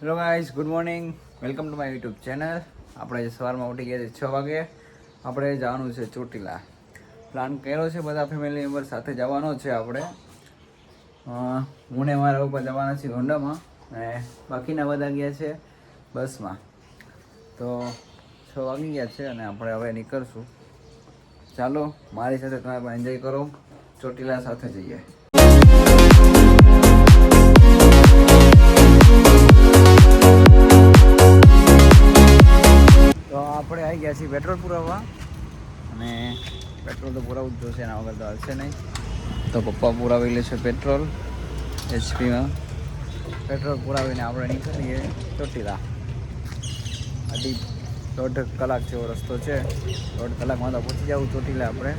Hello guys, good morning, welcome to my YouTube channel. આપણે સવારમાં ઉઠી ગયા છે 6 વાગે. આપણે જવાનું છે ચોટીલા. પ્લાન કર્યો છે, બધા ફેમિલી મેમ્બર સાથે જવાનો છે આપણે. હું ને મારા ઉપર જવાના છીએ હોન્ડામાં અને બાકીના બધા ગયા છે બસમાં. તો 6 વાગી ગયા છે અને આપણે હવે નીકળશું. ચાલો મારી સાથે તમે પણ એન્જોય કરો, ચોટીલા સાથે જઈએ. તો આપણે આવી ગયા છીએ પેટ્રોલ પુરાવવા અને પેટ્રોલ તો પુરાવવું જ જોશે, એના વગર તો હાલશે નહીં. તો પપ્પા પુરાવી લે છે પેટ્રોલ એચપીમાં. પેટ્રોલ પુરાવીને આપણે નીકળીએ ચોટીલા. હજી 1.5 કલાક જેવો રસ્તો છે. 1.5 કલાકમાં તો પહોંચી જવું ચોટીલા આપણે.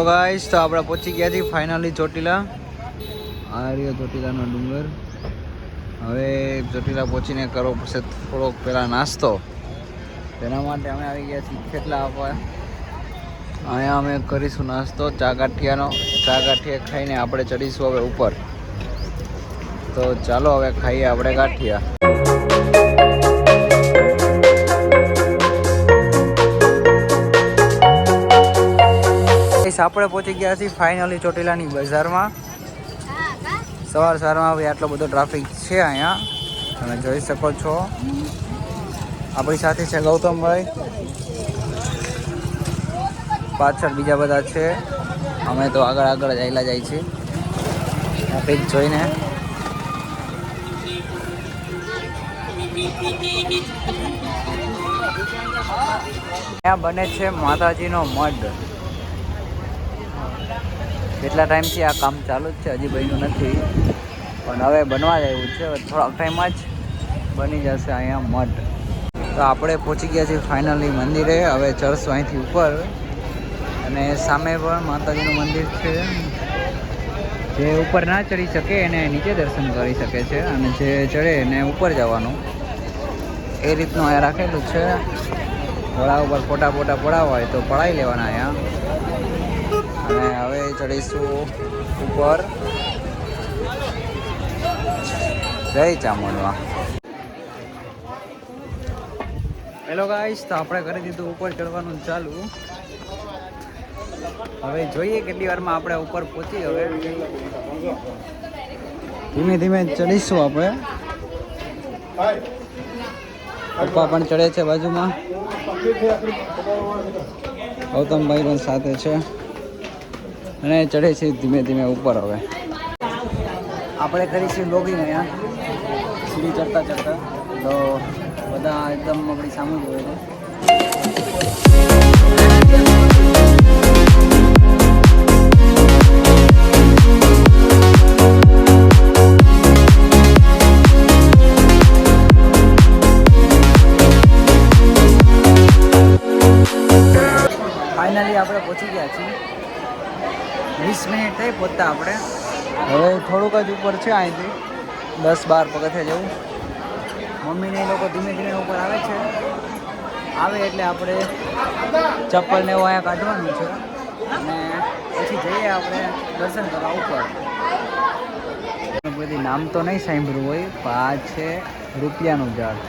ગાઈસ, તો આપણે પહોંચી ગયા છીએ ફાઇનલી ચોટીલા. આ રહ્યો ચોટીલાનો ડુંગર. હવે ચોટીલા પહોંચીને કરવો પડશે થોડોક પહેલાં નાસ્તો. તેના માટે અમે આવી ગયા છીએ ખેટલા આપવા. અહીંયા અમે કરીશું નાસ્તો ચા ગાંઠિયાનો. ચા ગાંઠિયા ખાઈને આપણે ચડીશું હવે ઉપર. તો ચાલો હવે ખાઈએ આપણે ગાંઠિયા. આપણે પહોંચી ગયા છીએ ફાઇનલી ચોટીલાની બજારમાં. સવારમાં હવે આટલો બધો ટ્રાફિક છે અહીંયા, તમે જોઈ શકો છો. આપણી સાથે છે ગૌતમભાઈ, પાછળ બીજા બધા છે. અમે તો આગળ જ આવેલા જાય છીએ ટ્રાફિક જોઈને. ત્યાં બને છે માતાજીનો મઢ. કેટલા ટાઈમથી આ કામ ચાલુ જ છે, હજી બન્યું નથી, પણ હવે બનવા જ આવ્યું છે. થોડાક ટાઈમમાં જ બની જશે અહીંયા મઢ. તો આપણે પહોંચી ગયા છીએ ફાઇનલી મંદિરે. હવે ચડશું અહીંથી ઉપર અને સામે પણ માતાજીનું મંદિર છે. જે ઉપર ના ચડી શકે એને નીચે દર્શન કરી શકે છે, અને જે ચડે એને ઉપર જવાનું, એ રીતનું અહીંયા રાખેલું છે. ઘોડા ઉપર ફોટા પડાવવા હોય તો પડાવી લેવાના અહીંયા. અને હવે ચડીશું ઉપર. જય ચામુંડમાં. હેલો ગાઈસ, તો આપણે કરી દીધું ઉપર ચડવાનું ચાલુ. હવે જોઈએ કેટલી વારમાં આપણે ઉપર પહોંચી. હવે ધીમે ધીમે ચડીશું આપણે. પપ્પા પણ ચડે છે બાજુમાં, ગૌતમભાઈ પણ સાથે છે અને ચડે છે ધીમે ધીમે ઉપર. હવે આપણે કરીશું લોગિંગ અહીંયા સીડી ચડતા તો બધા એકદમ આપણી સામે જોવે છે. ફાઇનલી આપણે પહોંચી ગયા છીએ. 20 મિનિટ થઈ પહોંચતા આપણે. હવે થોડુંક જ ઉપર છે, અહીંથી 10-12 પગથિયા જેવું. મમ્મીને એ લોકો ધીમે ધીમે ઉપર આવે છે. આવે એટલે આપણે ચપ્પલ ને એવું અહીંયા કાઢવાનું છે અને પછી જઈએ આપણે દર્શન કરવા ઉપર. બધી નામ તો નહીં સાંભળ્યું હોય, પણ આ છે રૂપિયાનું ઝાડ.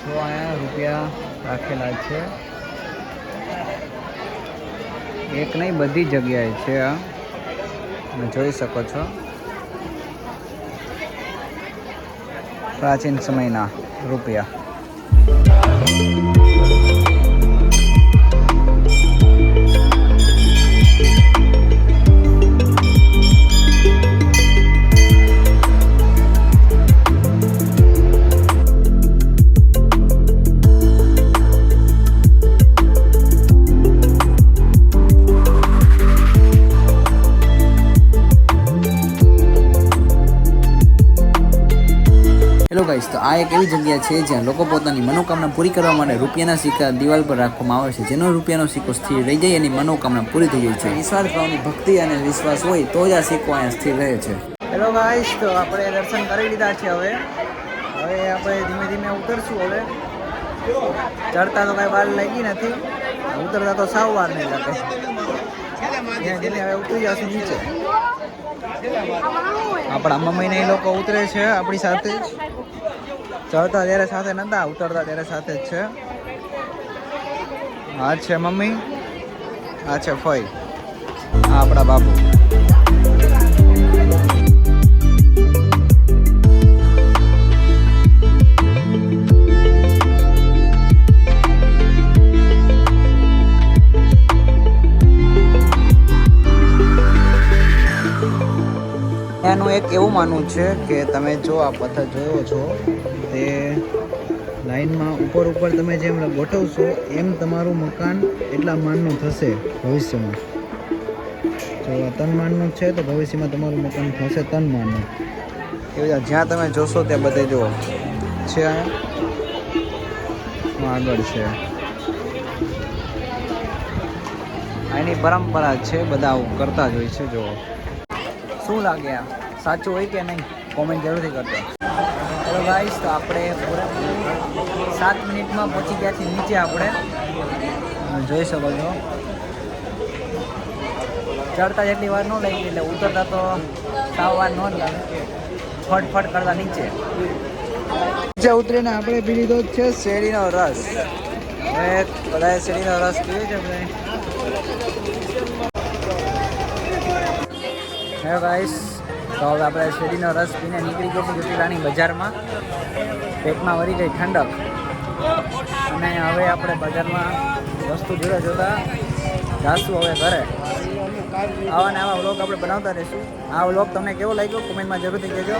તો અહીંયા રૂપિયા રાખેલા છે. એક નહીં, બધી જગ્યાએ છે આ, તમે જોઈ શકો છો. પ્રાચીન સમયના રૂપિયા. હેલો ગાઈસ, તો આ આ એક એવી જગ્યા છે જ્યાં લોકો પોતાની મનોકામના પૂરી કરવા માટે રૂપિયાના સિક્કા દિવાલ પર રાખવામાં આવે છે. જેનો રૂપિયાનો સિક્કો સ્થિર રહી જાય એની મનોકામના પૂરી થઈ જાય છે. નિસ્વાર્થ ભાવની ભક્તિ અને વિશ્વાસ હોય તો જ આ સિક્કો અહીંયા સ્થિર રહે છે. હેલો ગાઈસ, તો આપણે દર્શન કરી લીધા છે. હવે આપણે ધીમે ધીમે ઉતરશું. હવે ચડતા તો કાંઈ વાર લાગી નથી, ઉતરતા તો સાવ વાર નહીં લાગે. ધીમે ધીમે હવે ઉતરી જશું નીચે. આપણા મમ્મીને એ લોકો ઉતરે છે આપણી સાથે જ. ચડતા ત્યારે સાથે નહોતા, ઉતરતા ત્યારે સાથે જ છે. આ છે મમ્મી, આ છે ફઈ, આ આપણા બાબુ. એનું એક એવું માનવું છે કે તમે જો આ પથ્થર જોયો છો તે લાઈનમાં ઉપર તમે જેમ ગોઠવશો એમ તમારું મકાન એટલા માનનું થશે ભવિષ્યમાં. જો આ 3 માળનું છે તો ભવિષ્યમાં તમારું મકાન થશે 3 માળનું. એવું જ્યાં તમે જોશો ત્યાં બધે જુઓ છે, આગળ છે. એની પરંપરા છે, બધા આવું કરતા જ હોય છે. જુઓ શું લાગે, આ સાચું હોય કે નહીં, કોમેન્ટ જરૂરથી કરજો. હેલો ગાઈસ, તો આપણે પૂરા 7 મિનિટમાં પહોંચી ગયા છીએ નીચે. આપણે જોઈ શકો છો ચડતા જેટલી વાર ન લાગી, એટલે ઉતરતા તો સાવ વાર ન લાગે. ફટફટ કરતા નીચે ઉતરીને આપણે પી લીધો જ છે શેરડીનો રસ. હવે બધાએ શેરડીનો રસ પીવો છે આપણે. હેલો ગાઈસ, તો હવે આપણે શેરડીનો રસ પીને નીકળી ગયા છીએ ચોટીલાની બજારમાં. પેટમાં વળી ગઈ ઠંડક, અને હવે આપણે બજારમાં વસ્તુ જોતા જાશું હવે ઘરે. આવા ને આવા વ્લોગ આપણે બનાવતા રહીશું. આ વ્લોગ તમને કેવો લાગ્યો કોમેન્ટમાં જરૂરથી કહેજો.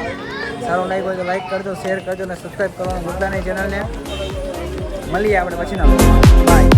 સારો લાગ્યો હોય તો લાઈક કરજો, શેર કરજો અને સબસ્ક્રાઈબ કરવાનું ભૂલતા નહીં ચેનલને. મળીએ આપણે પછીના વ્લોગમાં. બાય.